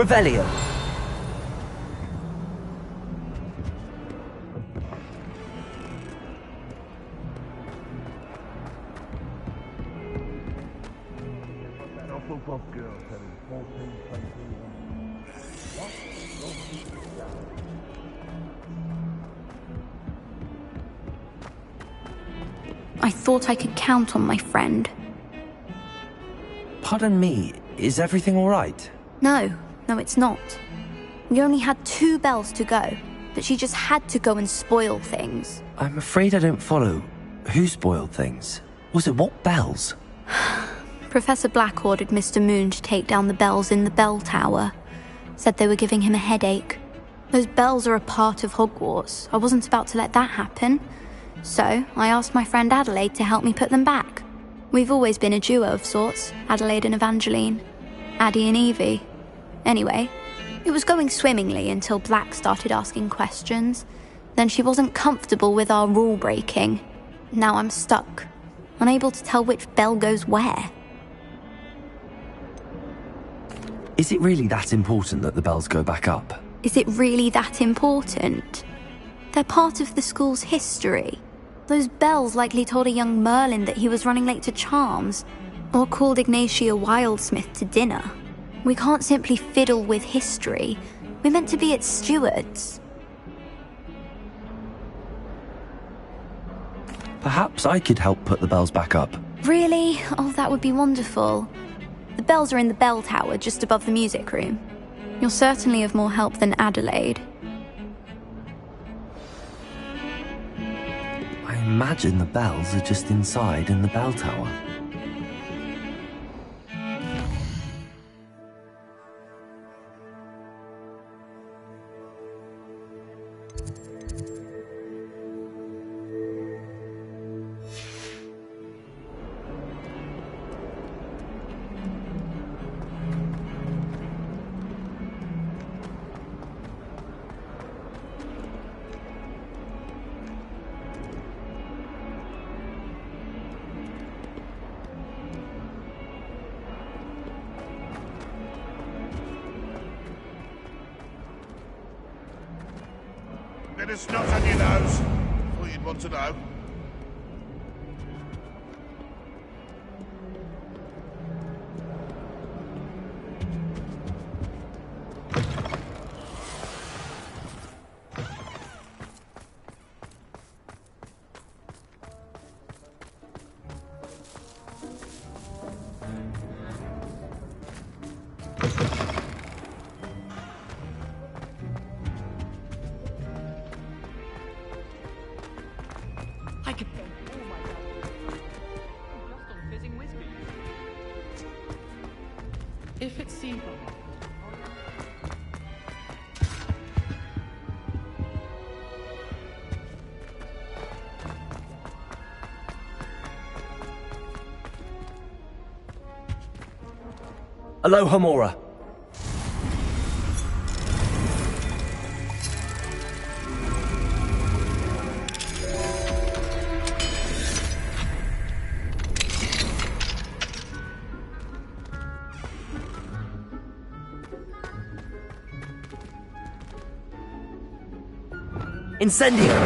Revelio. I thought I could count on my friend. Pardon me, is everything all right? No, it's not. We only had 2 bells to go, but she just had to go and spoil things. I'm afraid I don't follow. Who spoiled things? Was it what bells? Professor Black ordered Mr. Moon to take down the bells in the bell tower. Said they were giving him a headache. Those bells are a part of Hogwarts. I wasn't about to let that happen. So, I asked my friend Adelaide to help me put them back. We've always been a duo of sorts, Adelaide and Evangeline. Addie and Evie. Anyway, it was going swimmingly until Black started asking questions. Then she wasn't comfortable with our rule breaking. Now I'm stuck, unable to tell which bell goes where. Is it really that important that the bells go back up? Is it really that important? They're part of the school's history. Those bells likely told a young Merlin that he was running late to Charms, or called Ignatia Wildsmith to dinner. We can't simply fiddle with history. We're meant to be its stewards. Perhaps I could help put the bells back up. Really? Oh, that would be wonderful. The bells are in the bell tower just above the music room. You're certainly of more help than Adelaide. I imagine the bells are just inside in the bell tower. Bit of snot on your nose. Thought you'd want to know. I could spend all my time just on fizzing whiskey. If it seemed Aloha Mora. Incendio!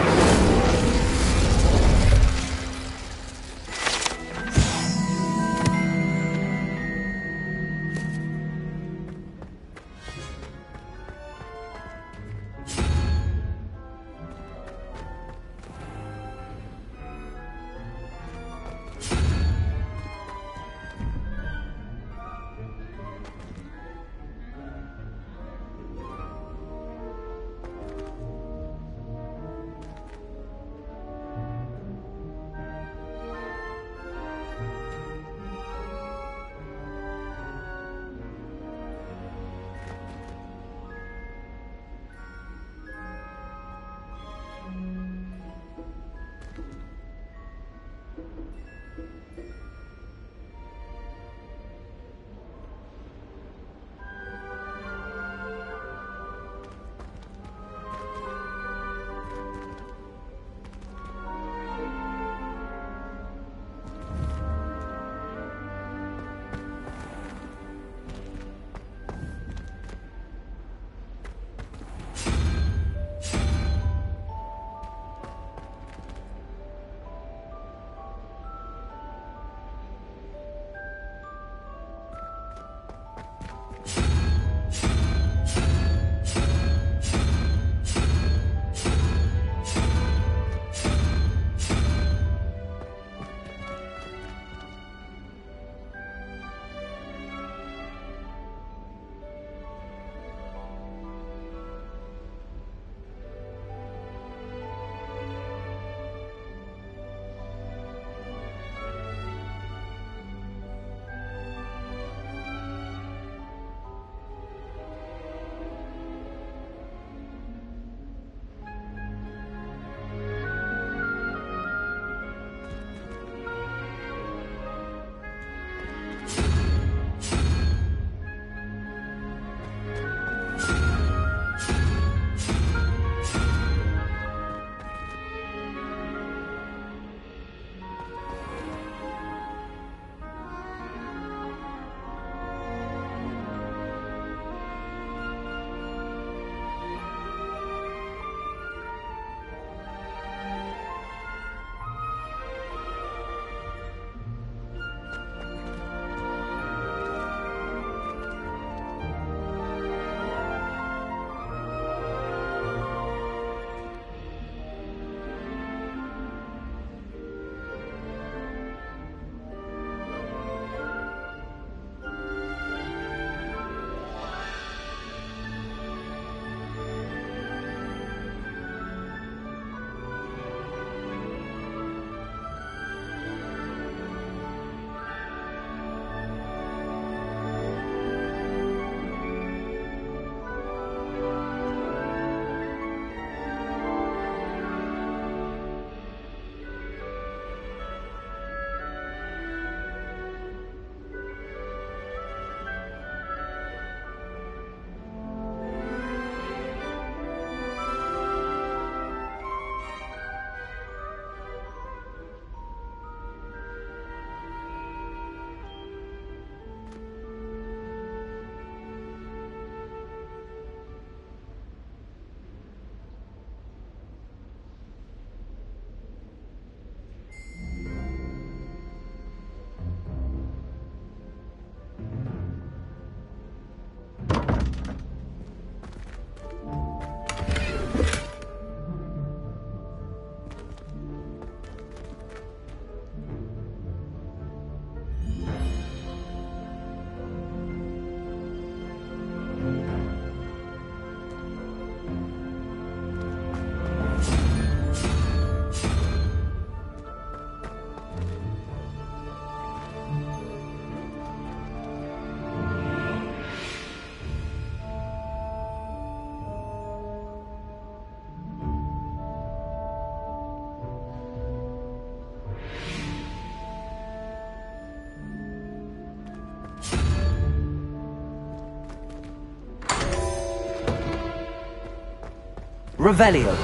Revelio.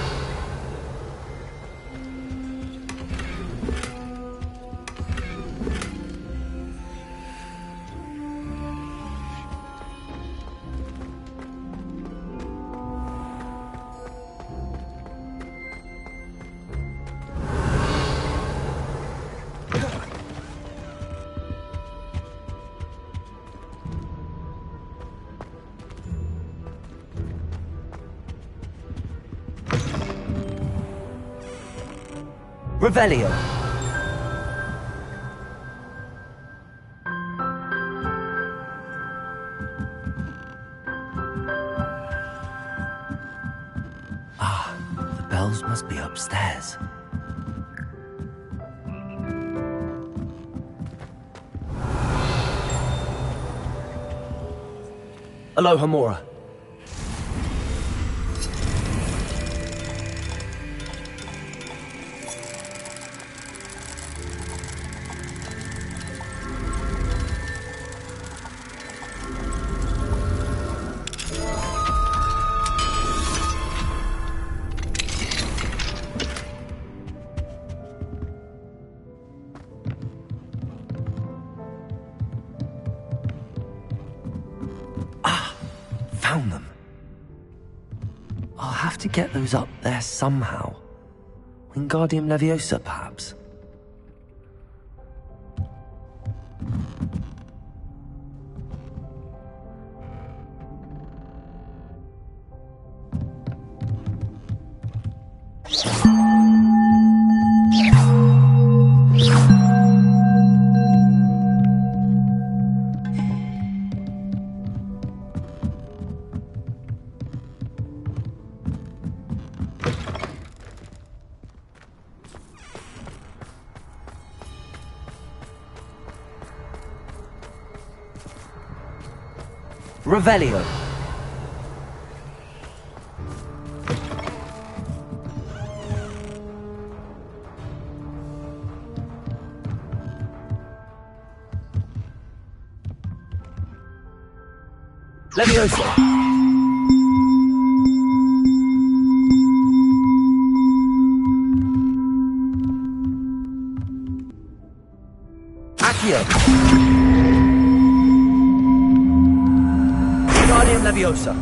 Revelio. Ah, the bells must be upstairs. Aloha Mora. Found them. I'll have to get those up there somehow. Wingardium Leviosa, perhaps? Revelio. Leviosa. Accio. Wingardium Leviosa.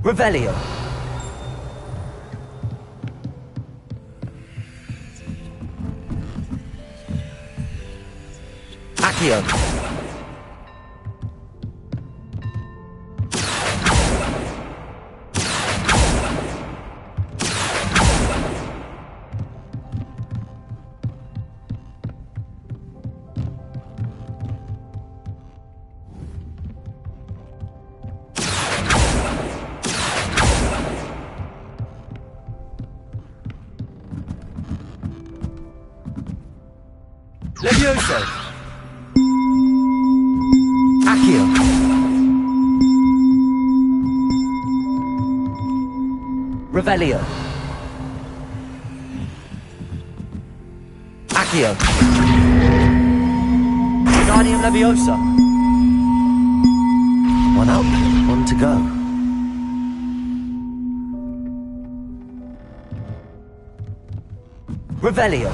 Revelio. Accio. Leviosa. Accio. Revelio. Accio. Wingardium Leviosa. One up, one to go. Revelio.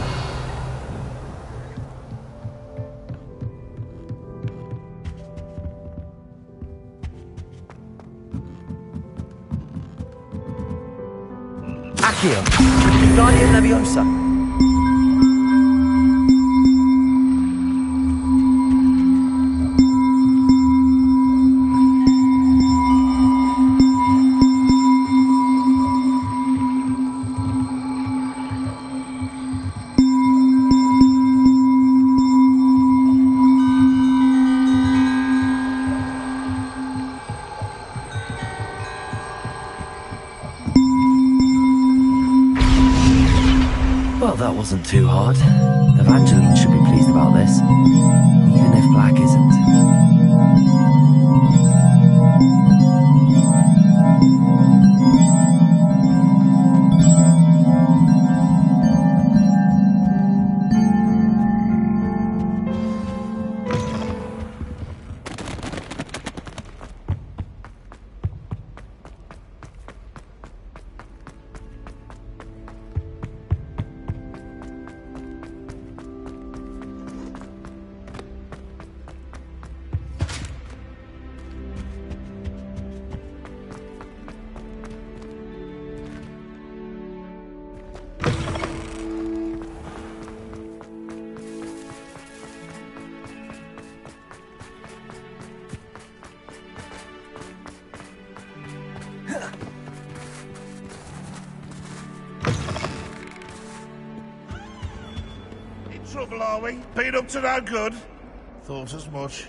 Accio. Wingardium Leviosa. Well, that wasn't too hard. Evangeline should be pleased about this, even if Black isn't. trouble, are we? Been up to no good? Thought as much.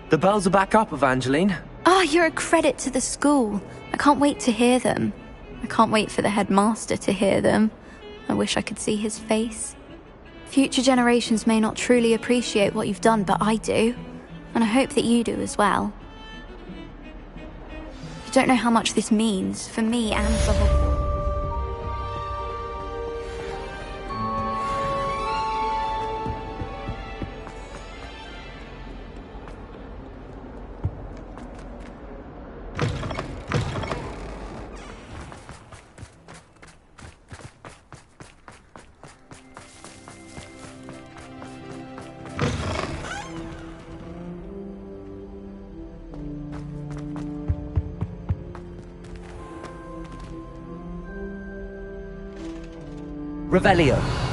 The bells are back up, Evangeline. Oh, you're a credit to the school. I can't wait to hear them. I can't wait for the headmaster to hear them. I wish I could see his face. Future generations may not truly appreciate what you've done, but I do. And I hope that you do as well. You don't know how much this means for me and for Hogwarts. Revelio.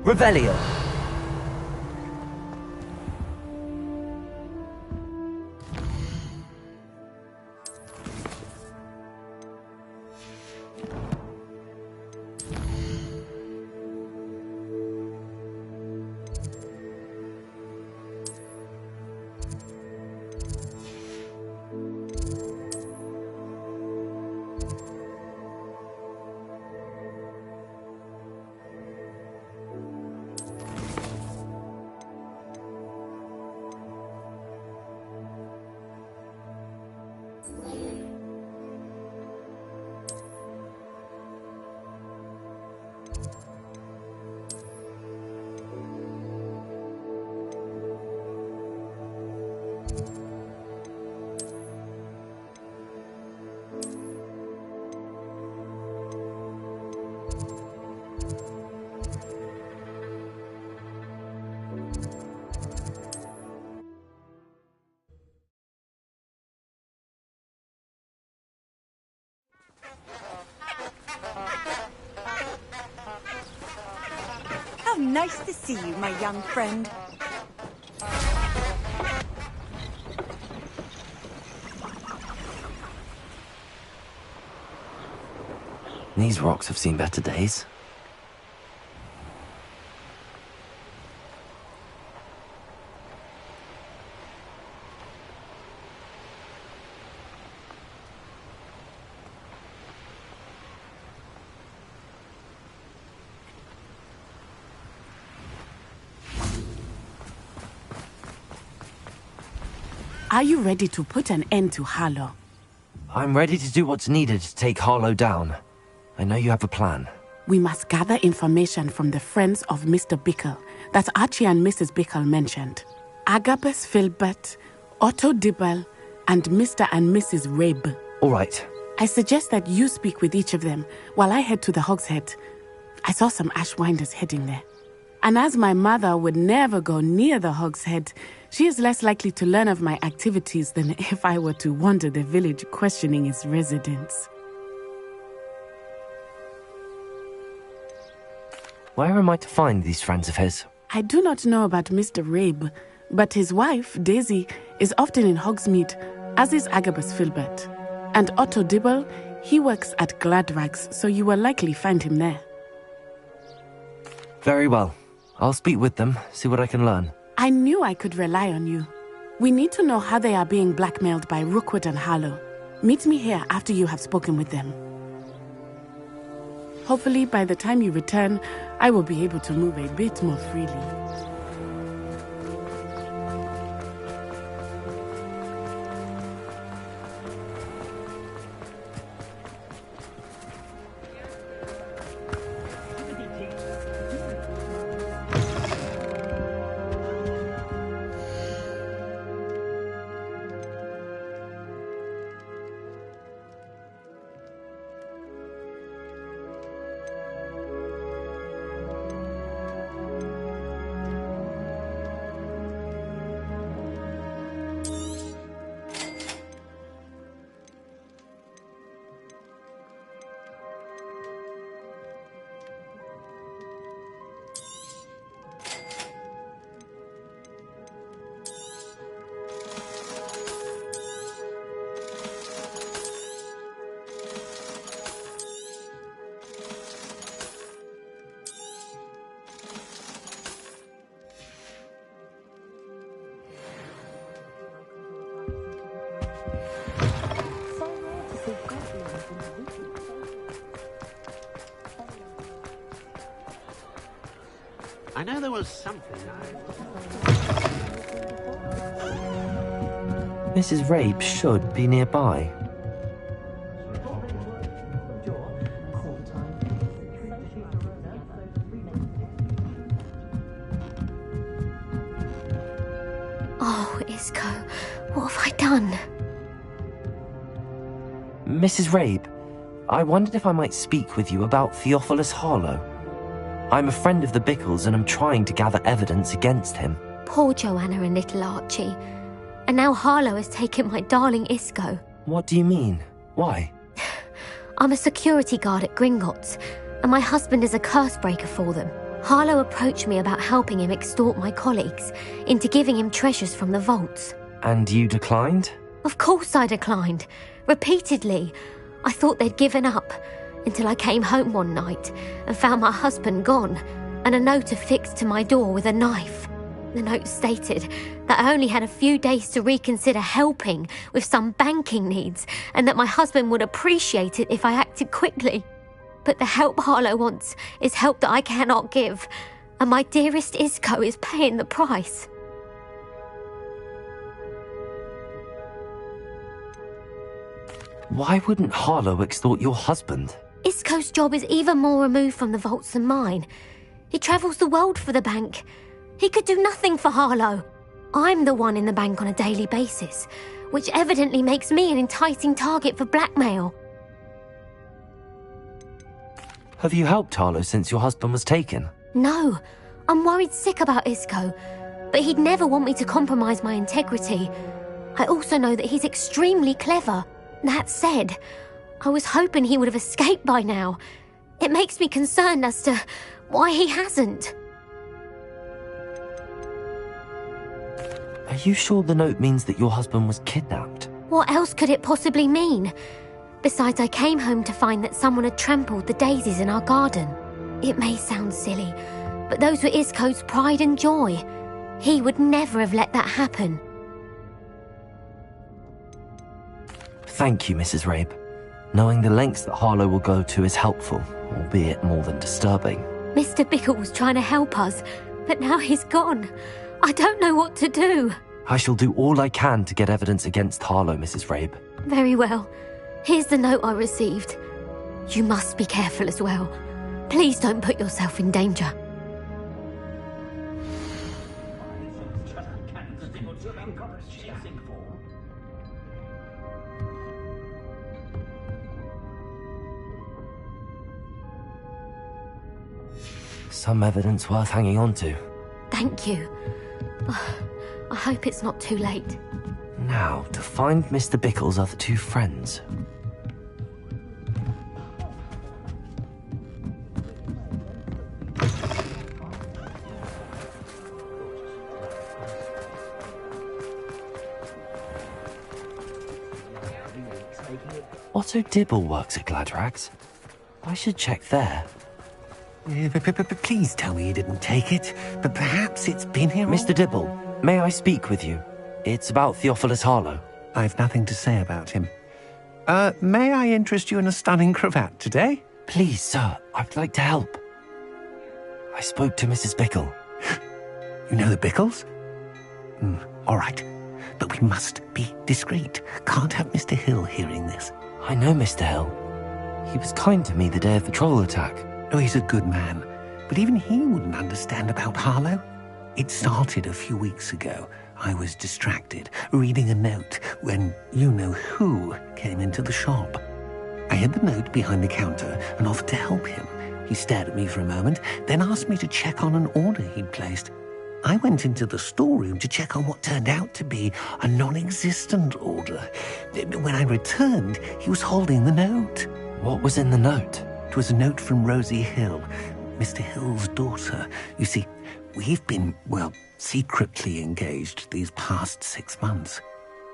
Revelio. How nice to see you, my young friend. These rocks have seen better days. Are you ready to put an end to Harlow? I'm ready to do what's needed to take Harlow down. I know you have a plan. We must gather information from the friends of Mr. Bickle that Archie and Mrs. Bickle mentioned. Agabus Filbert, Otto Dibble, and Mr. and Mrs. Rabe. All right. I suggest that you speak with each of them while I head to the Hogshead. I saw some Ashwinders heading there. And as my mother would never go near the Hogshead, she is less likely to learn of my activities than if I were to wander the village questioning its residents. Where am I to find these friends of his? I do not know about Mr. Rabe, but his wife, Daisy, is often in Hogsmeade, as is Agabus Filbert. And Otto Dibble, he works at Gladrags, so you will likely find him there. Very well. I'll speak with them, see what I can learn. I knew I could rely on you. We need to know how they are being blackmailed by Rookwood and Harlow. Meet me here after you have spoken with them. Hopefully, by the time you return, I will be able to move a bit more freely. I know there was something Mrs. Rabe should be nearby. Oh, Isco, what have I done? Mrs. Rabe, I wondered if I might speak with you about Theophilus Harlow. I'm a friend of the Bickles and I'm trying to gather evidence against him. Poor Joanna and little Archie. And now Harlow has taken my darling Isco. What do you mean? Why? I'm a security guard at Gringotts, and my husband is a curse breaker for them. Harlow approached me about helping him extort my colleagues into giving him treasures from the vaults. And you declined? Of course I declined. Repeatedly. I thought they'd given up, until I came home one night and found my husband gone, and a note affixed to my door with a knife. The note stated that I only had a few days to reconsider helping with some banking needs, and that my husband would appreciate it if I acted quickly. But the help Harlow wants is help that I cannot give, and my dearest Isco is paying the price. Why wouldn't Harlow extort your husband? Isco's job is even more removed from the vaults than mine. He travels the world for the bank. He could do nothing for Harlow. I'm the one in the bank on a daily basis, which evidently makes me an enticing target for blackmail. Have you helped Harlow since your husband was taken? No, I'm worried sick about Isco, but he'd never want me to compromise my integrity. I also know that he's extremely clever. That said, I was hoping he would have escaped by now. It makes me concerned as to why he hasn't. Are you sure the note means that your husband was kidnapped? What else could it possibly mean? Besides, I came home to find that someone had trampled the daisies in our garden. It may sound silly, but those were Isco's pride and joy. He would never have let that happen. Thank you, Mrs. Rabe. Knowing the lengths that Harlow will go to is helpful, albeit more than disturbing. Mr. Bickle was trying to help us, but now he's gone. I don't know what to do. I shall do all I can to get evidence against Harlow, Mrs. Rabe. Very well. Here's the note I received. You must be careful as well. Please don't put yourself in danger. Some evidence worth hanging on to. Thank you. I hope it's not too late. Now, to find Mr. Bickle's other two friends. Otto Dibble works at Gladrags. I should check there. Please tell me you didn't take it, but perhaps it's been here all... Mr. Dibble, may I speak with you? It's about Theophilus Harlow. I've nothing to say about him. May I interest you in a stunning cravat today? Please, sir, I'd like to help. I spoke to Mrs. Bickle. You know the Bickles? All right, but we must be discreet. Can't have Mr. Hill hearing this. I know Mr. Hill. He was kind to me the day of the troll attack. Oh, he's a good man, but even he wouldn't understand about Harlow. It started a few weeks ago. I was distracted, reading a note, when you-know-who came into the shop. I hid the note behind the counter and offered to help him. He stared at me for a moment, then asked me to check on an order he'd placed. I went into the storeroom to check on what turned out to be a non-existent order. When I returned, he was holding the note. What was in the note? It was a note from Rosie Hill, Mr. Hill's daughter. You see, we've been, secretly engaged these past 6 months.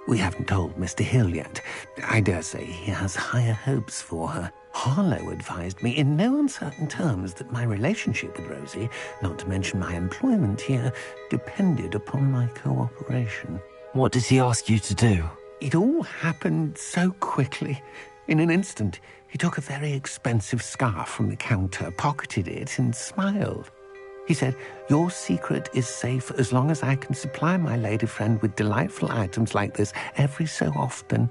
We haven't told Mr. Hill yet. I dare say he has higher hopes for her. Harlow advised me in no uncertain terms that my relationship with Rosie, not to mention my employment here, depended upon my cooperation. What does he ask you to do? It all happened so quickly. In an instant, he took a very expensive scarf from the counter, pocketed it, and smiled. He said, "Your secret is safe as long as I can supply my lady friend with delightful items like this every so often."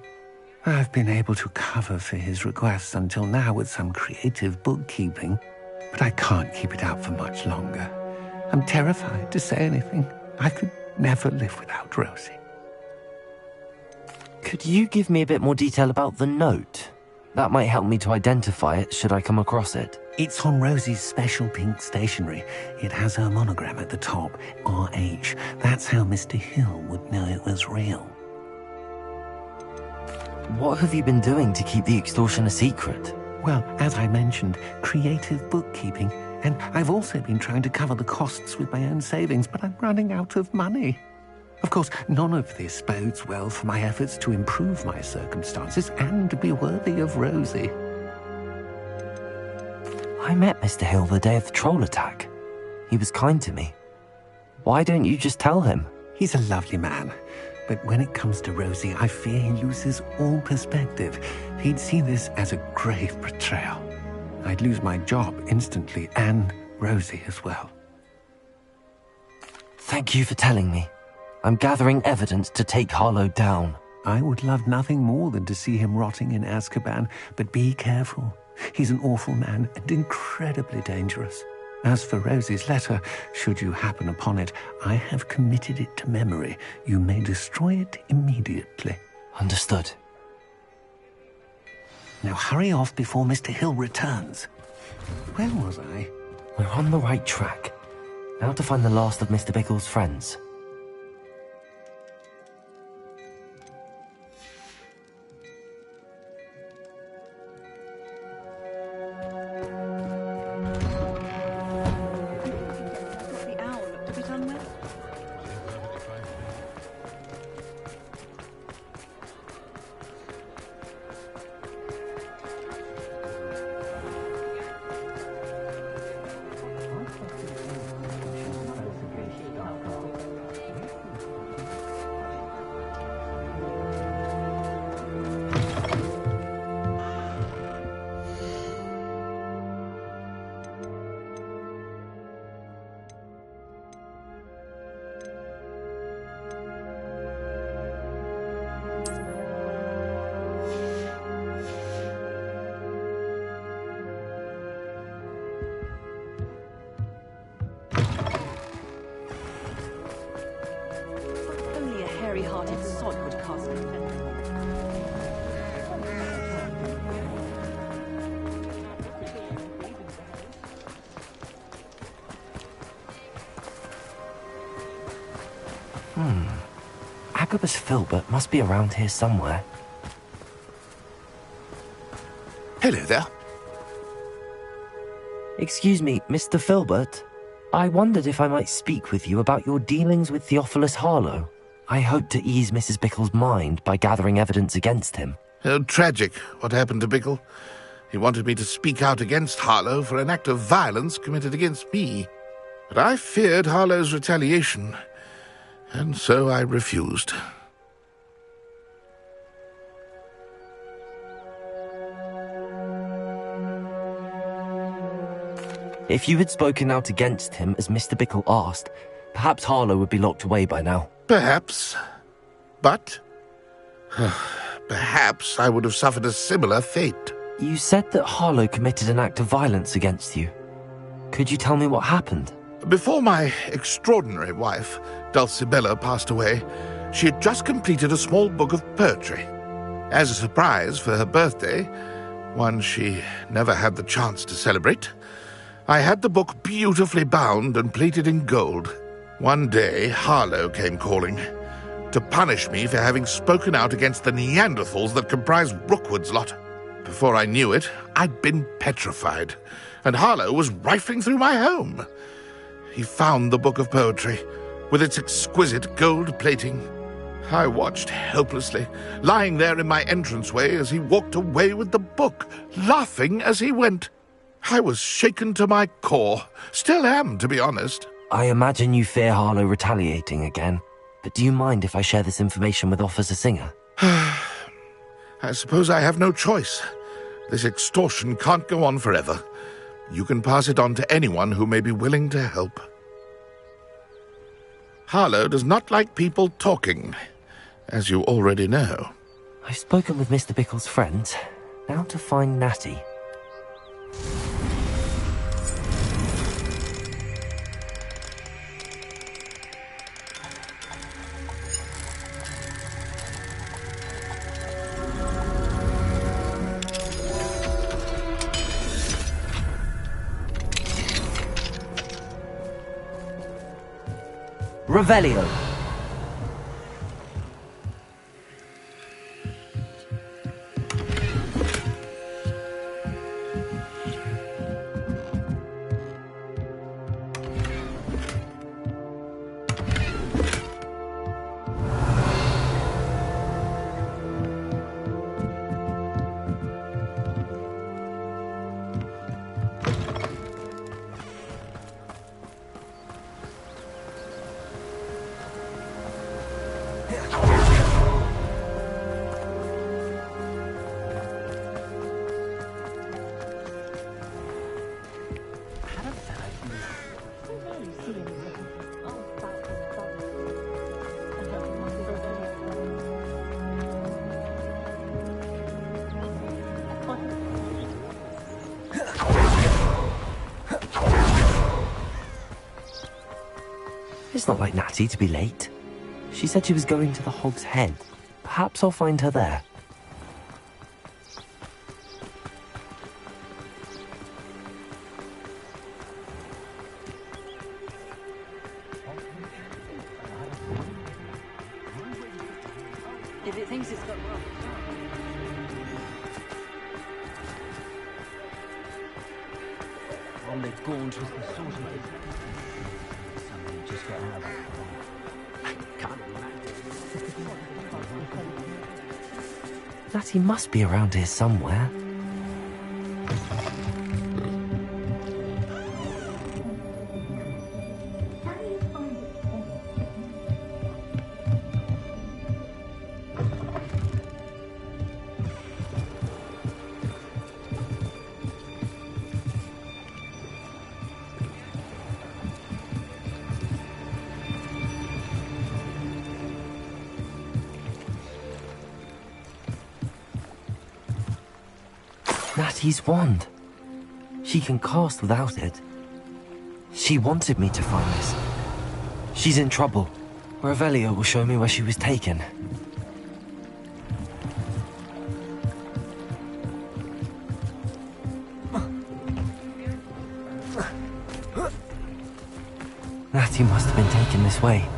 I've been able to cover for his requests until now with some creative bookkeeping, but I can't keep it up for much longer. I'm terrified to say anything. I could never live without Rosie. Could you give me a bit more detail about the note? That might help me to identify it should I come across it. It's on Rosie's special pink stationery. It has her monogram at the top, RH. That's how Mr. Hill would know it was real. What have you been doing to keep the extortion a secret? Well, as I mentioned, creative bookkeeping. And I've also been trying to cover the costs with my own savings, but I'm running out of money. Of course, none of this bodes well for my efforts to improve my circumstances and to be worthy of Rosie. I met Mr. Hill the day of the troll attack. He was kind to me. Why don't you just tell him? He's a lovely man. But when it comes to Rosie, I fear he loses all perspective. He'd see this as a grave betrayal. I'd lose my job instantly, and Rosie as well. Thank you for telling me. I'm gathering evidence to take Harlow down. I would love nothing more than to see him rotting in Azkaban, but be careful. He's an awful man and incredibly dangerous. As for Rosie's letter, should you happen upon it, I have committed it to memory. You may destroy it immediately. Understood. Now hurry off before Mr. Hill returns. Where was I? We're on the right track. Now to find the last of Mr. Bickle's friends. Only a hairy-hearted sod would cast me. Agabus Filbert must be around here somewhere. Hello there. Excuse me, Mr. Filbert. I wondered if I might speak with you about your dealings with Theophilus Harlow. I hope to ease Mrs. Bickle's mind by gathering evidence against him. Oh, tragic, what happened to Bickle. He wanted me to speak out against Harlow for an act of violence committed against me. But I feared Harlow's retaliation, and so I refused. If you had spoken out against him as Mr. Bickle asked, perhaps Harlow would be locked away by now. Perhaps. But perhaps I would have suffered a similar fate. You said that Harlow committed an act of violence against you. Could you tell me what happened? Before my extraordinary wife, Dulcibella, passed away, she had just completed a small book of poetry. As a surprise for her birthday, one she never had the chance to celebrate, I had the book beautifully bound and plated in gold. One day, Harlow came calling to punish me for having spoken out against the Neanderthals that comprise Rookwood's lot. Before I knew it, I'd been petrified, and Harlow was rifling through my home. He found the book of poetry, with its exquisite gold plating. I watched helplessly, lying there in my entranceway as he walked away with the book, laughing as he went. I was shaken to my core. Still am, to be honest. I imagine you fear Harlow retaliating again, but do you mind if I share this information with Officer Singer? I suppose I have no choice. This extortion can't go on forever. You can pass it on to anyone who may be willing to help. Harlow does not like people talking, as you already know. I've spoken with Mr. Bickle's friends. Now to find Natty. Revelio. It's not like Natty to be late. She said she was going to the Hog's Head. Perhaps I'll find her there. If it thinks it's got wrong. On the gaunt was the sort of something just got out of it. Can't Natty must be around here somewhere. Natty's wand. She can cast without it. She wanted me to find this. She's in trouble. Revelio will show me where she was taken. Natty must have been taken this way.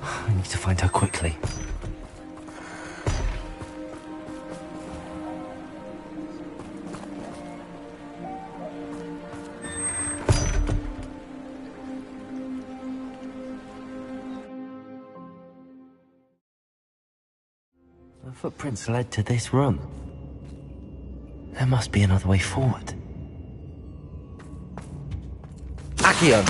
I need to find her quickly. The footprints led to this room. There must be another way forward. Accio!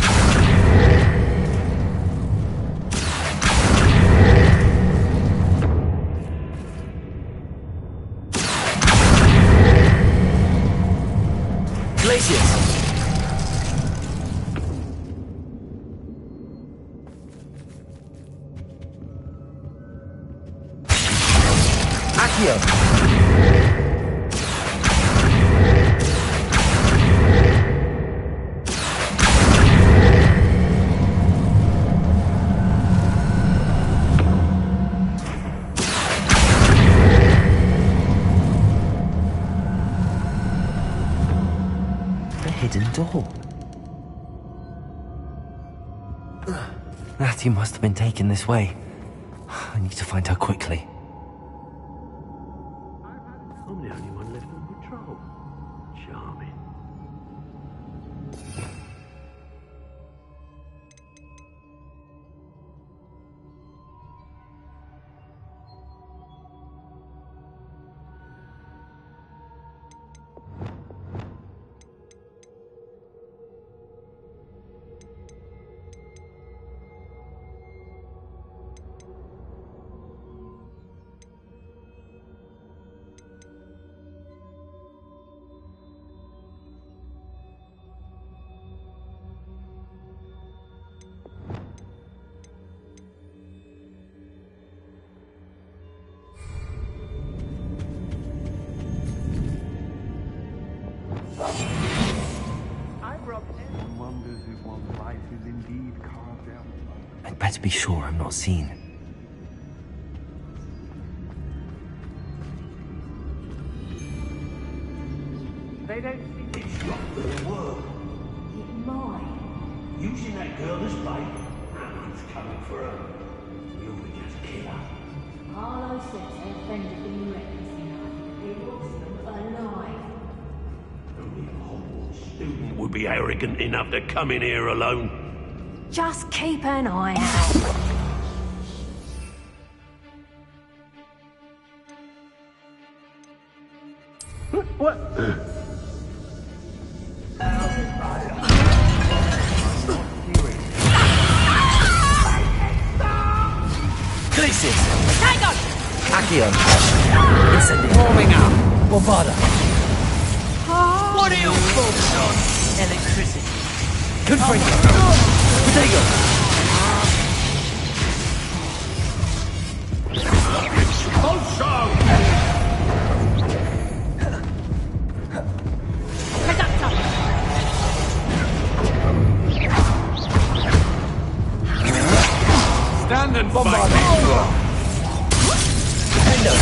Glacius! Accio! The hidden door. Natty must have been taken this way. I need to find her quickly. I'm the only one left on patrol. Charming. One wonders if one's life is indeed carved out. I'd better be sure I'm not seen. They don't see It's not gonna work. It might. Using that girl as bait, Merlin's coming for her. You would just kill her. Harlow says their friend has been reckless enough. He wants them alive. Only a Hogwarts student would be arrogant enough to come in here alone. Just keep an eye out. What? Glacius! Hang on! Accio! Incendio! Warming up. Bombarda! What are your thoughts on electricity? Confringo! Potato! Stand and Bombarda! Endo!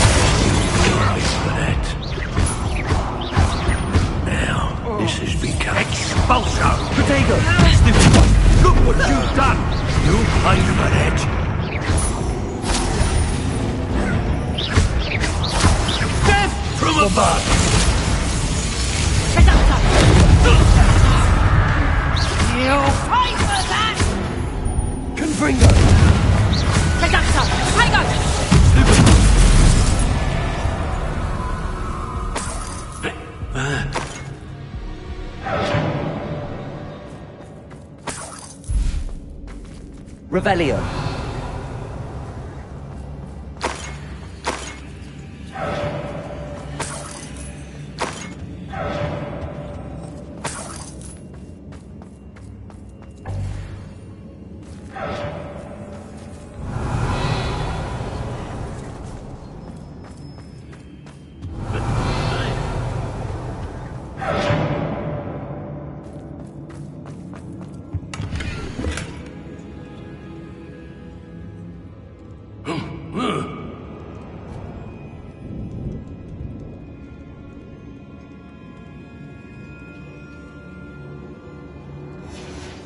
Now, this has become expulso. Potato! Look what you've done. You'll pay for that. Death from above. You'll pay for that! Confringo! Hang on! Revelio!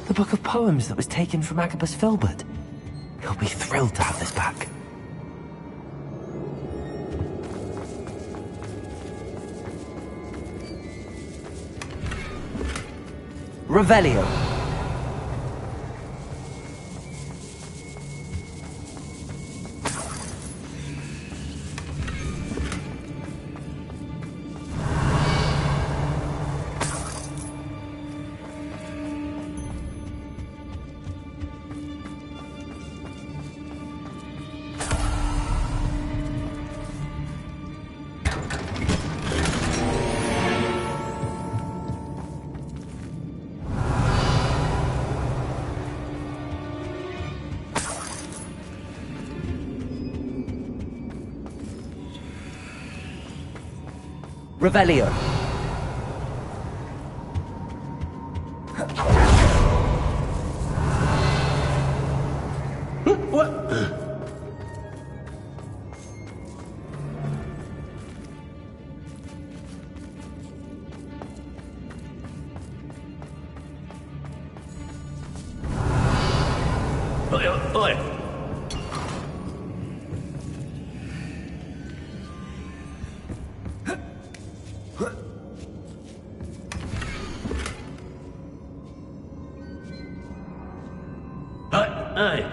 The book of poems that was taken from Agabus Filbert. He'll be thrilled to have this back. Revelio. Revelio. What? Oi. Hey.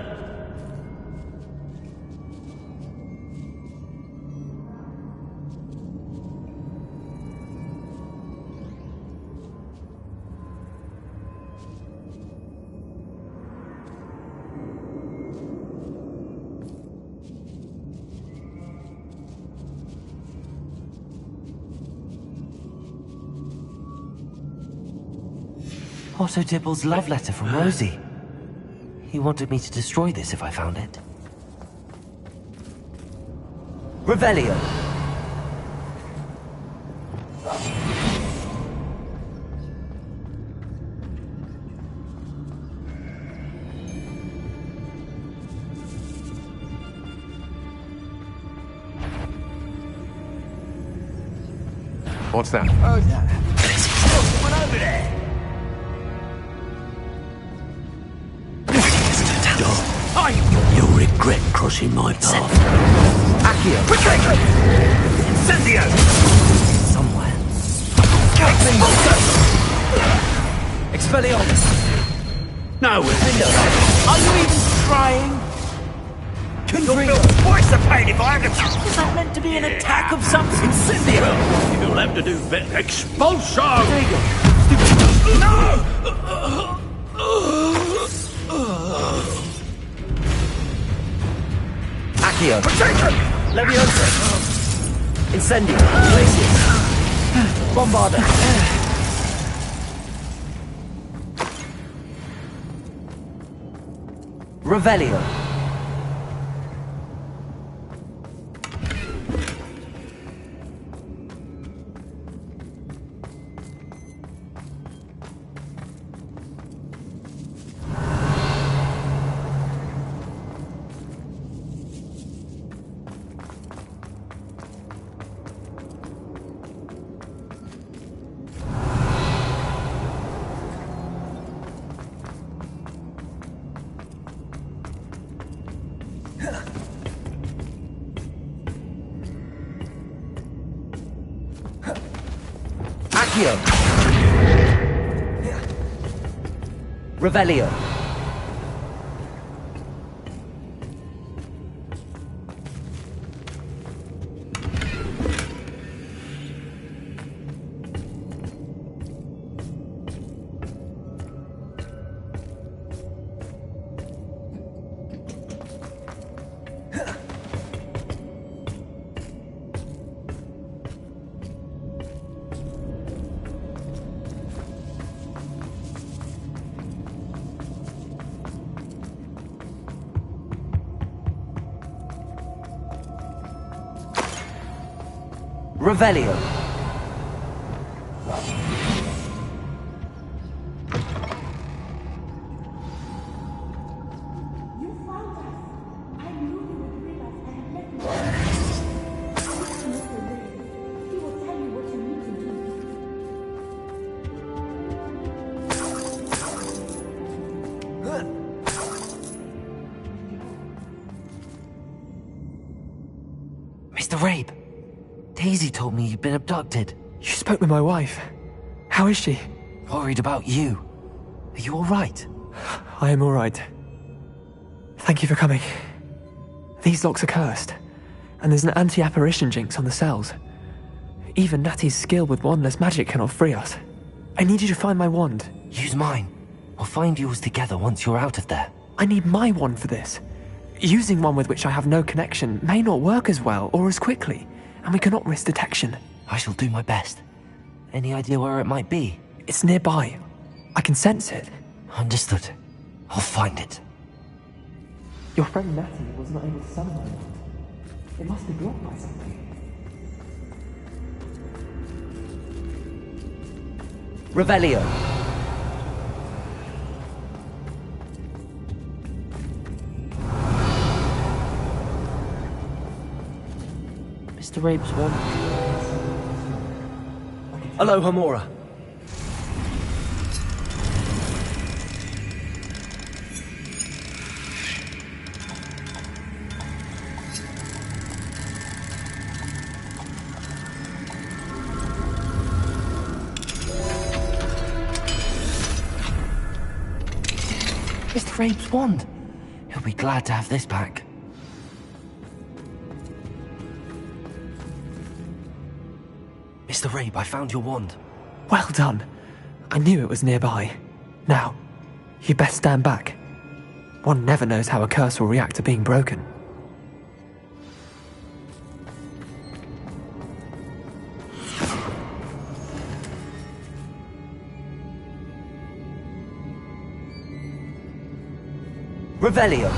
Otto Dibble's love letter from Rosie. He wanted me to destroy this if I found it. Revelio. What's that? Someone over there. You'll regret crossing my path. Accio! Incendio! Somewhere. Expelliarmus! No, are you even trying? You'll feel twice the pain if I have to... Was that meant to be an attack of some Incendio? You'll have to do better. Expulso! There you go. No! Accio! Leviosa! Incendio! Glacius! Bombarda! Revelio! Accio! Revelio! Revelio! Mr. Rabe, Daisy told me you'd been abducted. You spoke with my wife. How is she? Worried about you. Are you all right? I am all right. Thank you for coming. These locks are cursed, and there's an anti-apparition jinx on the cells. Even Natty's skill with wandless magic cannot free us. I need you to find my wand. Use mine. We'll find yours together once you're out of there. I need my wand for this. Using one with which I have no connection may not work as well or as quickly, and we cannot risk detection. I shall do my best. Any idea where it might be? It's nearby. I can sense it. Understood. I'll find it. Your friend Natty was not able to summon my wand. It must be blocked by something. Revelio! Mr. Rabe's wand. Aloha Mora. Mr. Rabe's wand. He'll be glad to have this back. Mr. Rabe, I found your wand. Well done. I knew it was nearby. Now, you best stand back. One never knows how a curse will react to being broken. Revelio!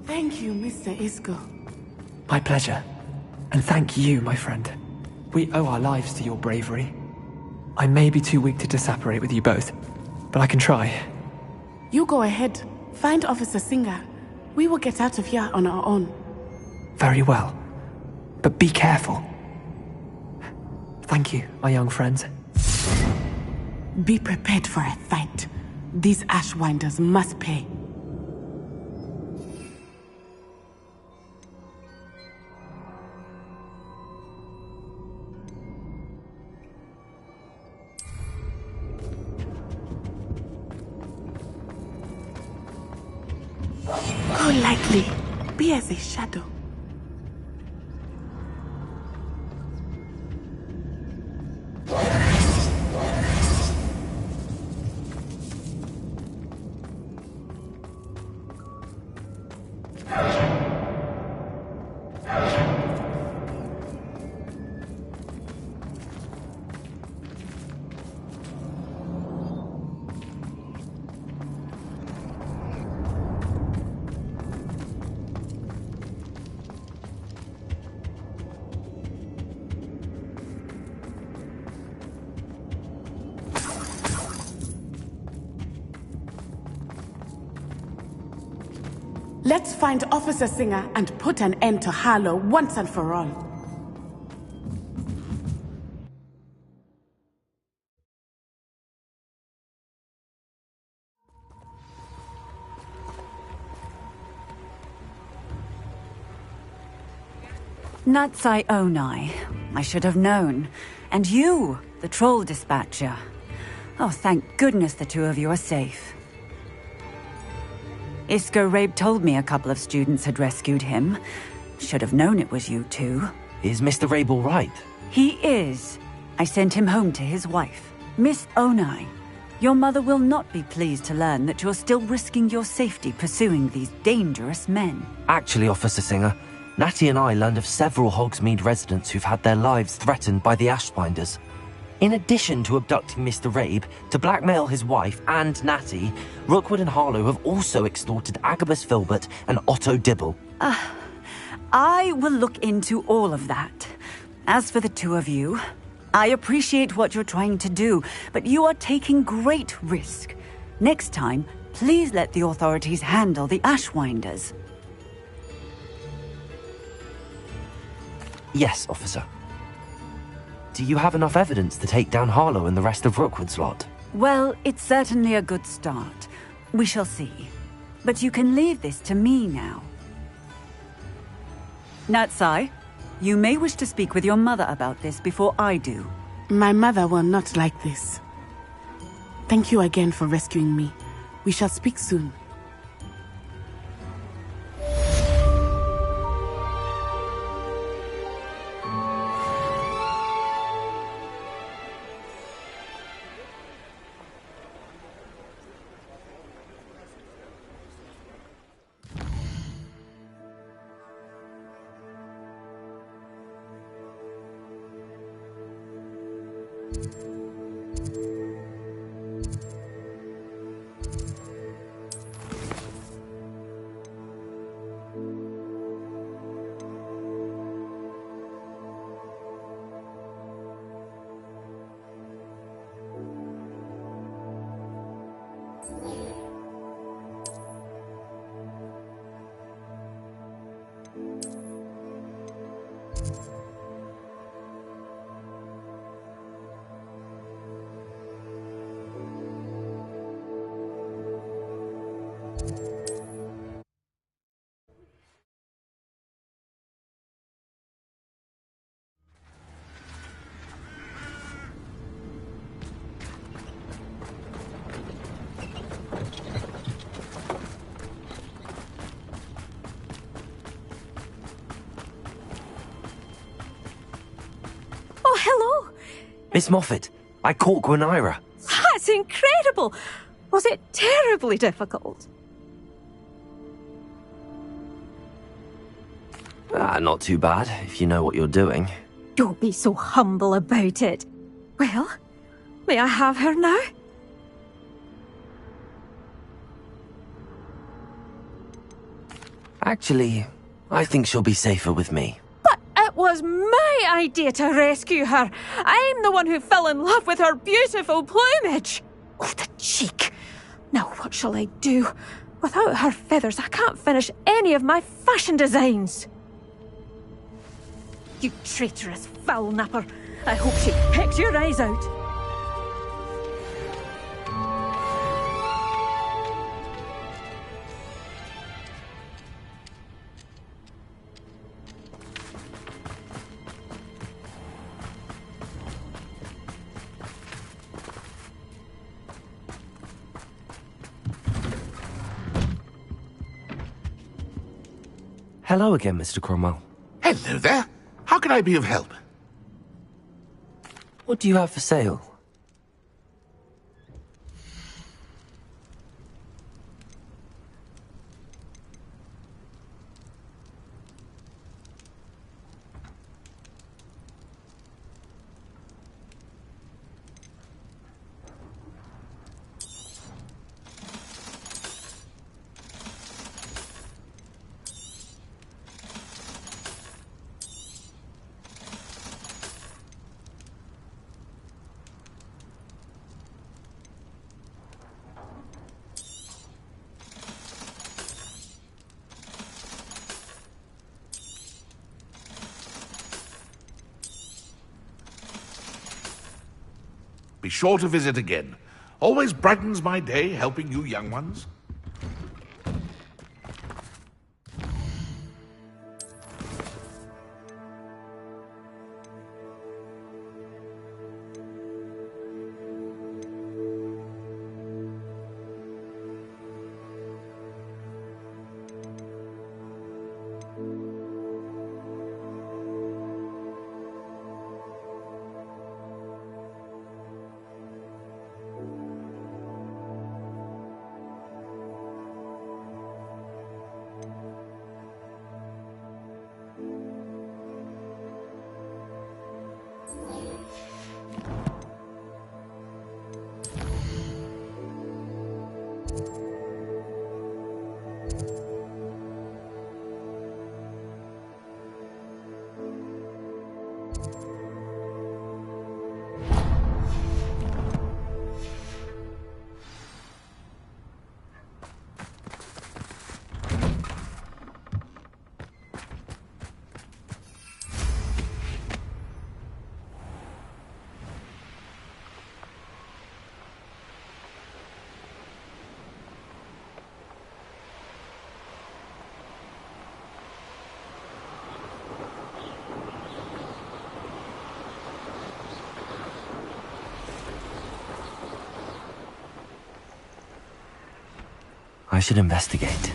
Thank you, Mr. Isco. My pleasure. And thank you, my friend. We owe our lives to your bravery. I may be too weak to disapparate with you both, but I can try. You go ahead. Find Officer Singer. We will get out of here on our own. Very well. But be careful. Thank you, my young friends. Be prepared for a fight. These Ashwinders must pay. Go lightly. Be as a shadow. Let's find Officer Singer and put an end to Harlow once and for all. Natsai Onai. I should have known. And you, the troll dispatcher. Oh, thank goodness the two of you are safe. Isco Rabe told me a couple of students had rescued him. Should have known it was you two. Is Mr. Rabe all right? He is. I sent him home to his wife. Miss Onai, your mother will not be pleased to learn that you're still risking your safety pursuing these dangerous men. Actually, Officer Singer, Natty and I learned of several Hogsmeade residents who've had their lives threatened by the Ashbinders. In addition to abducting Mr. Rabe, to blackmail his wife and Natty, Rookwood and Harlow have also extorted Agabus Filbert and Otto Dibble. I will look into all of that. As for the two of you, I appreciate what you're trying to do, but you are taking great risk. Next time, please let the authorities handle the Ashwinders. Yes, officer. Do you have enough evidence to take down Harlow and the rest of Rookwood's lot? Well, it's certainly a good start. We shall see. But you can leave this to me now. Natsai, you may wish to speak with your mother about this before I do. My mother will not like this. Thank you again for rescuing me. We shall speak soon. Hello? Miss Moffat, I caught Gwenira. That's incredible! Was it terribly difficult? Not too bad, if you know what you're doing. Don't be so humble about it. Well, may I have her now? Actually, I think she'll be safer with me. It was my idea to rescue her. I'm the one who fell in love with her beautiful plumage. Oh, the cheek. Now what shall I do? Without her feathers, I can't finish any of my fashion designs. You traitorous foul napper. I hope she pecks your eyes out. Hello again, Mr. Cromwell. Hello there. How can I be of help? What do you have for sale? Be sure to visit again. Always brightens my day helping you young ones. I should investigate.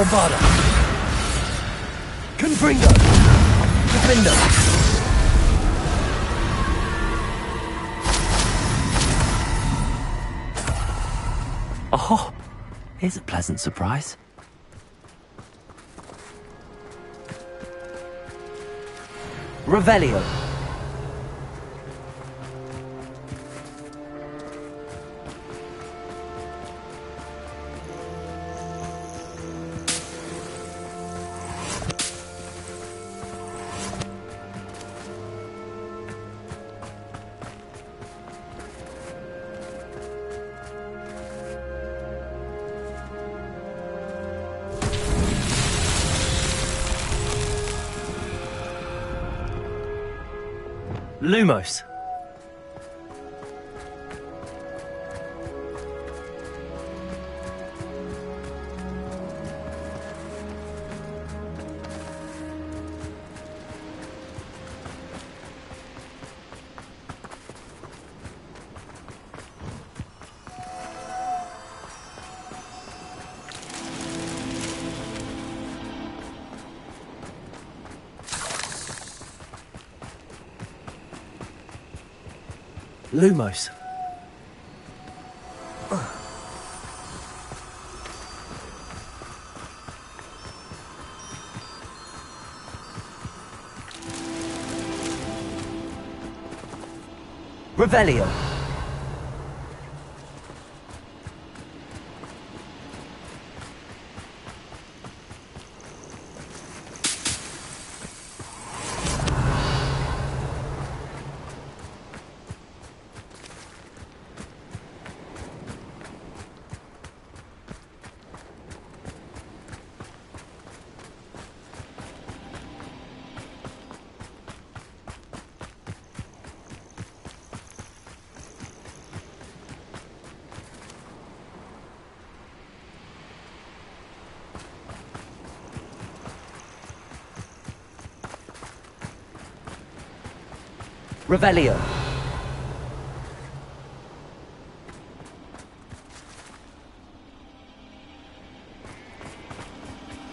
Bombarda. Confringo. Defender. Oh, here's a pleasant surprise. Revelio. Lumos. Lumos. Revelio. Revelio.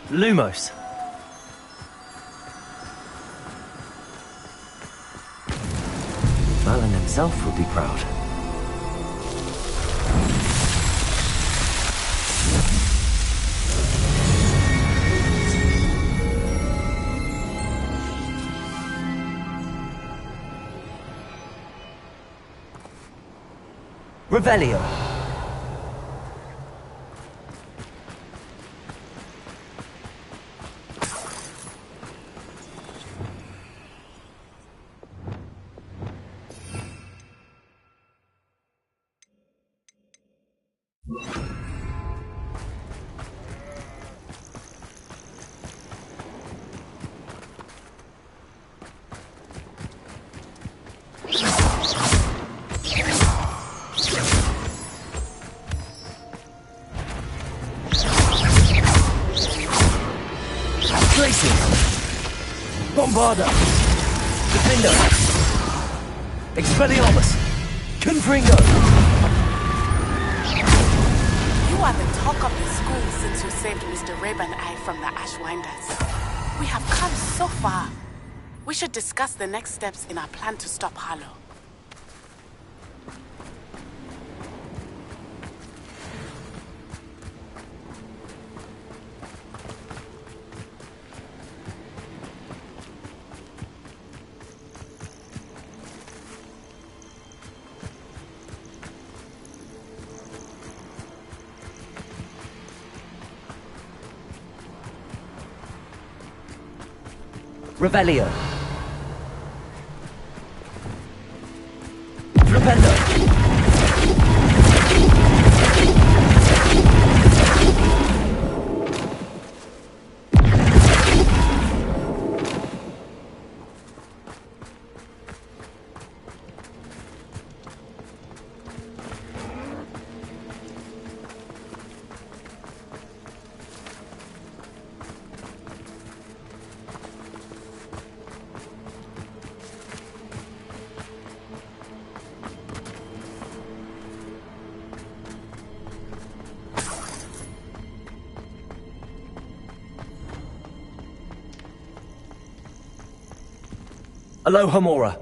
Lumos. Merlin himself would be proud. Revelio. Bombarda! Defender! Expelliarmus! Confringo! You are the talk of the school since you saved Mr. Rabe and I from the Ashwinders. We have come so far. We should discuss the next steps in our plan to stop Harlow. Revelio. Flipendo. Aloha Mora.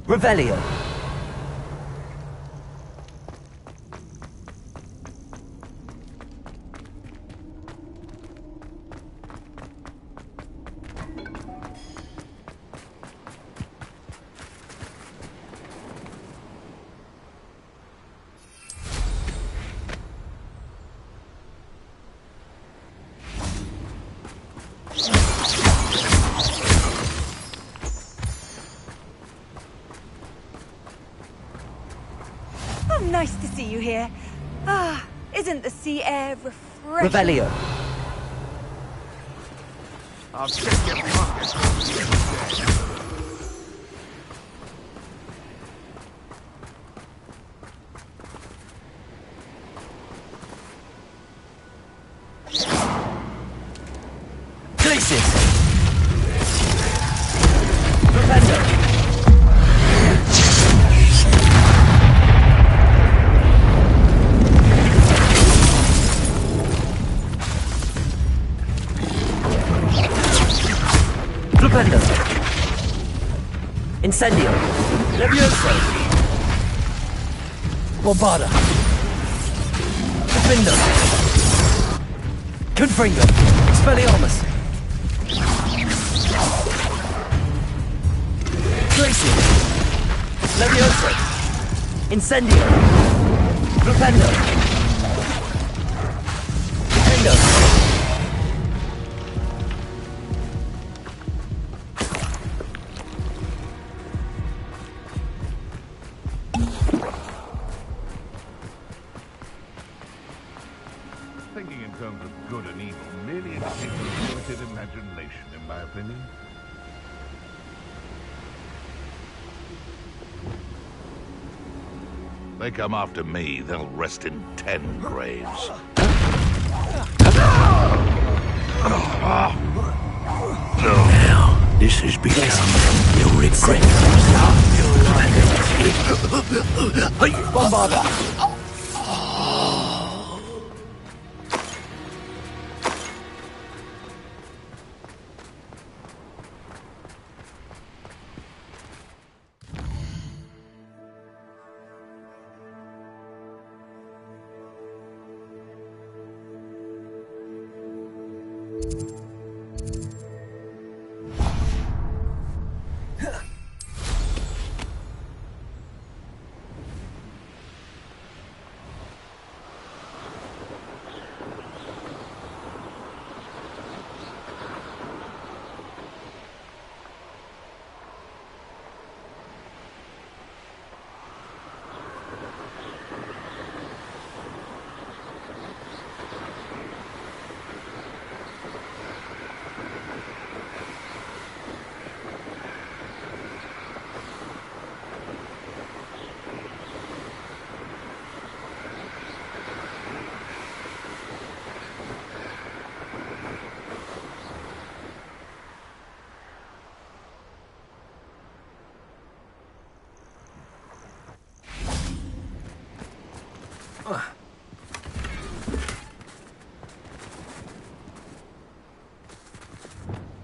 Revelio. you here. Ah, isn't the sea air refreshing? Revelio. I'll check your pockets. Glacis. Propendo. Propendo. Incendio. Levioso. Bombarda. Profindo. Confringo. Expelliarmus. Glacier. Levioso. Incendio. Propendo. Profindo. Thinking in terms of good and evil merely indicates a limited imagination, in my opinion. They come after me, they'll rest in 10 graves. Now, this has become your regret. Bombarda.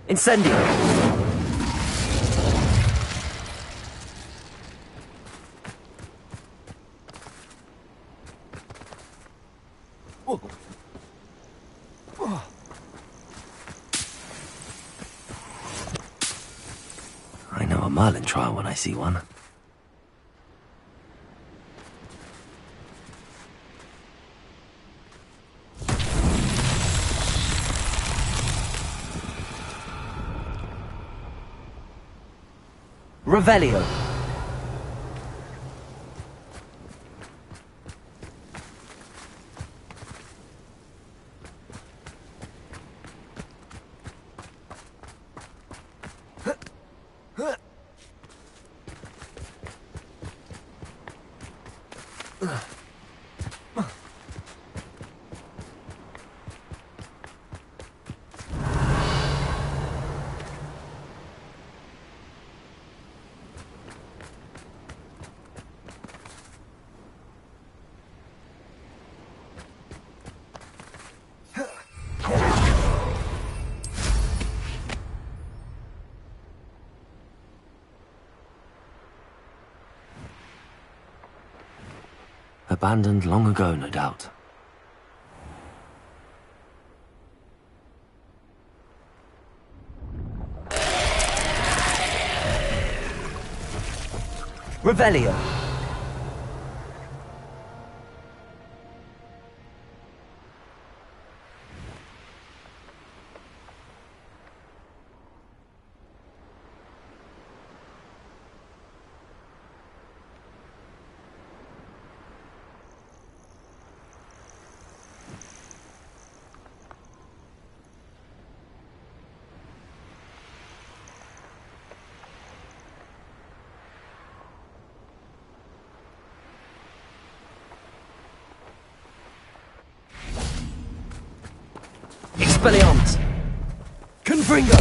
Incendio. I know a Merlin trial when I see one. Revelio. Abandoned long ago, no doubt. Revelio. Expelliarmus! Confringo!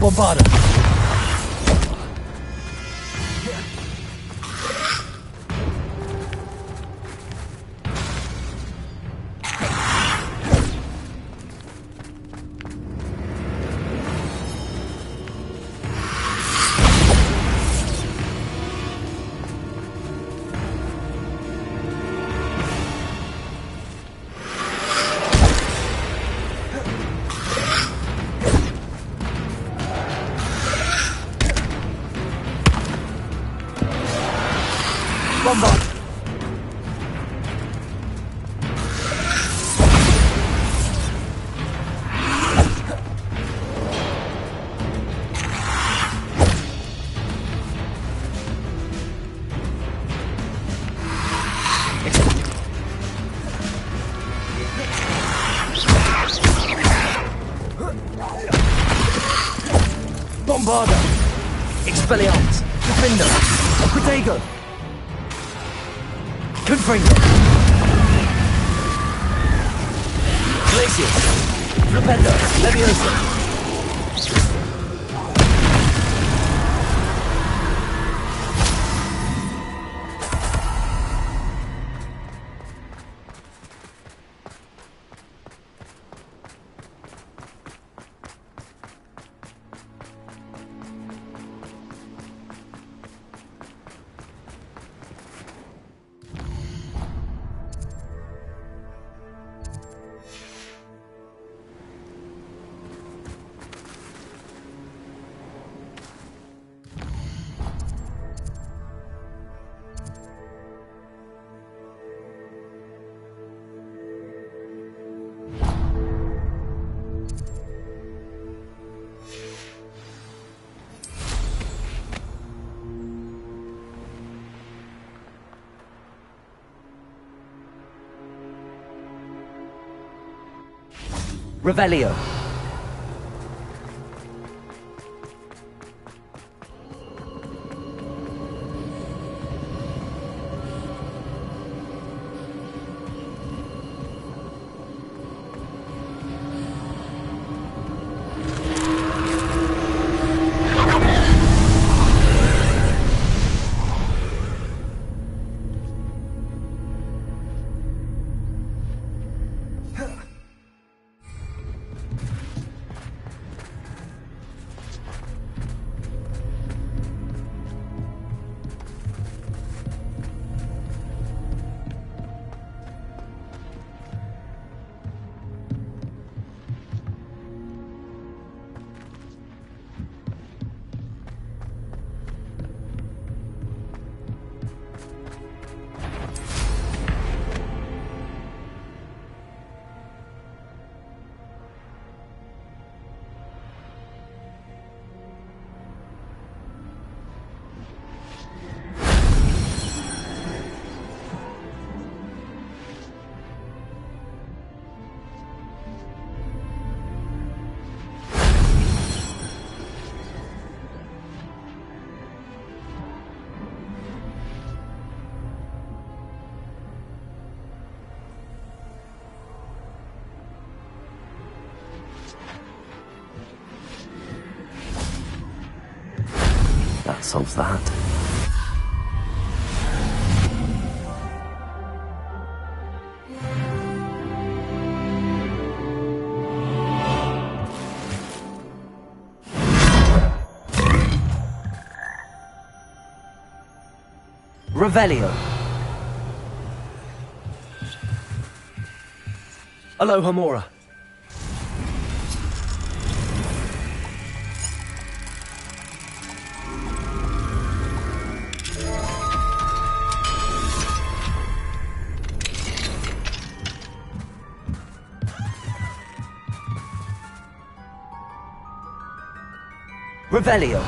Bombarda! Bombard! Bombarda! Expelliarmus! Defender! Protego! Confringo! Glacier! Flipendo! Leviosa! Revelio. That solves that. Revelio. Aloha Mora. Revelio.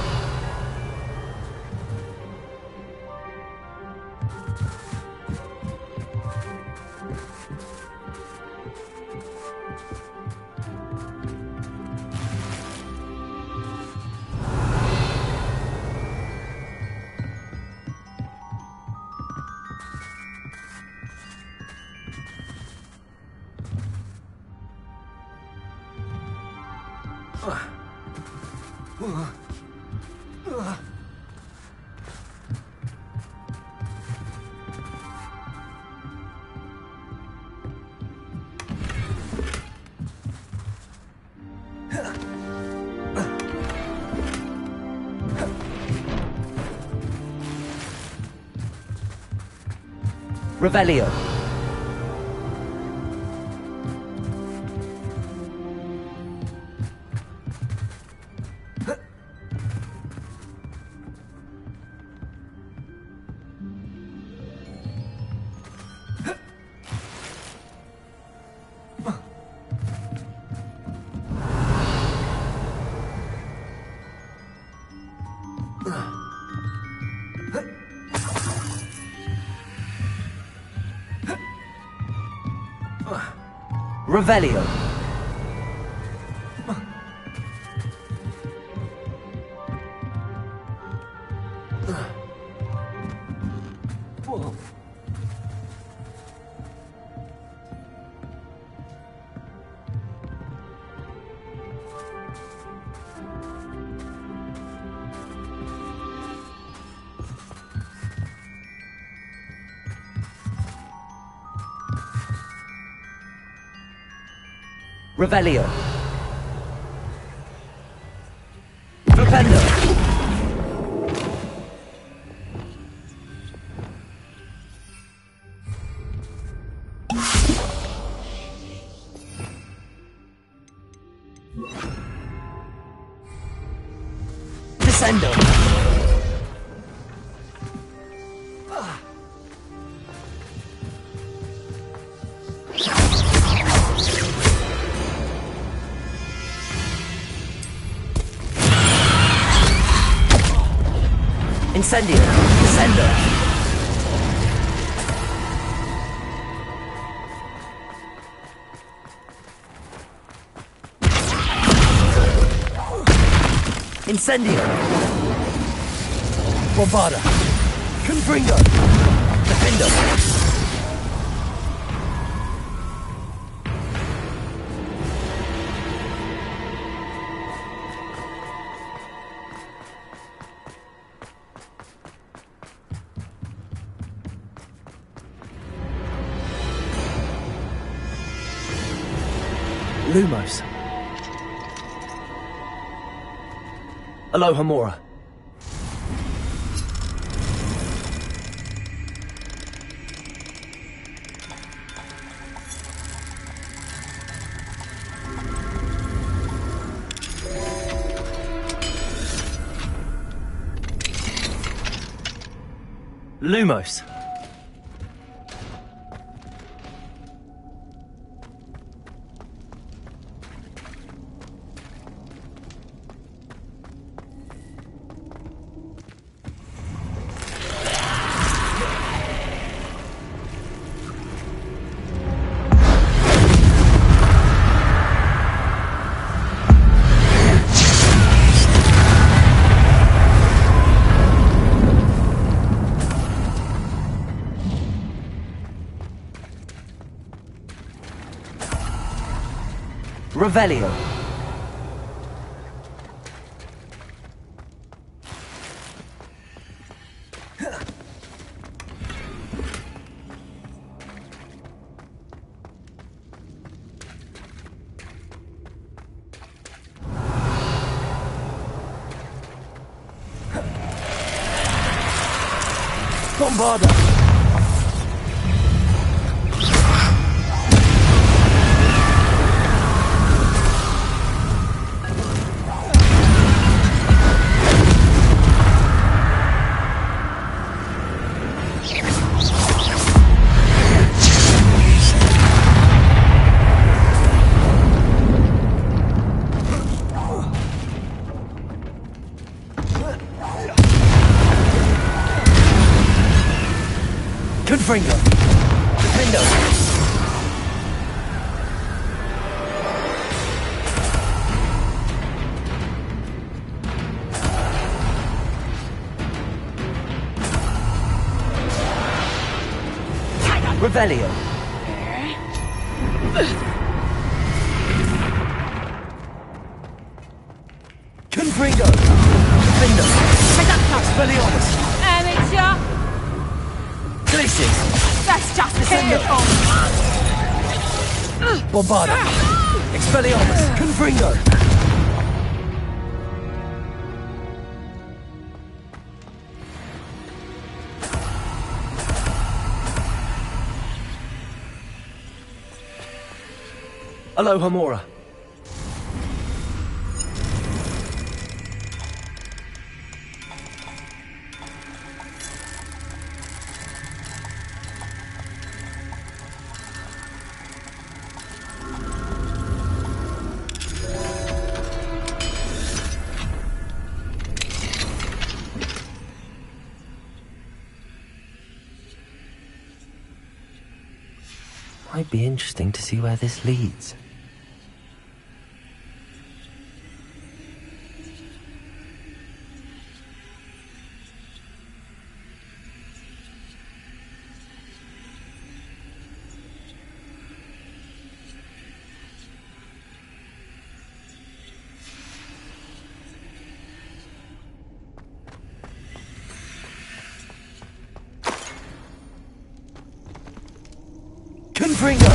Revelio. Revelio. Revelio. Flipendo. Descendo. Incendio. Descendo. Incendio. Bombada. Confringo. Defendo. Lumos. Aloha Mora. Lumos. Revelio. Bombarda! Confringo! Defendo! Revelio! Confringo! Defendo! Expelliarmus! Amateur! Glaciers! That's just pitiful! Bombarda! Expelliarmus! Confringo! Aloha Mora. Might be interesting to see where this leads. Confringo!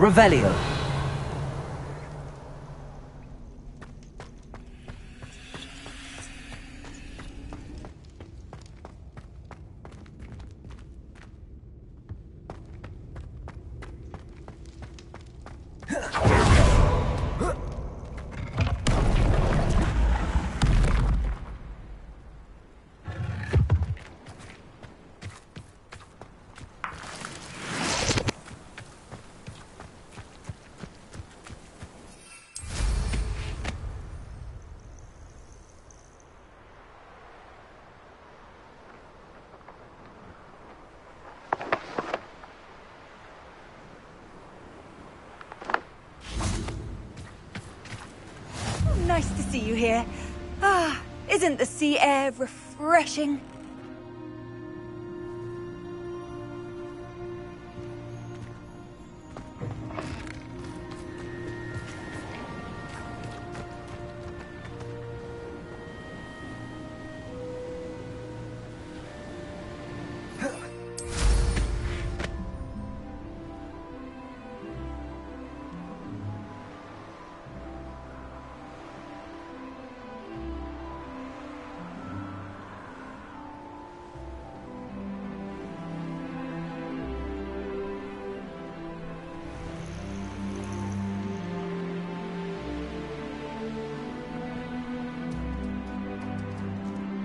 Revelio. Nice to see you here. Ah, isn't the sea air refreshing?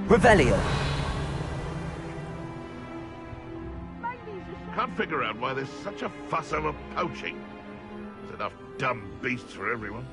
Revelio. Can't figure out why there's such a fuss over poaching. There's enough dumb beasts for everyone.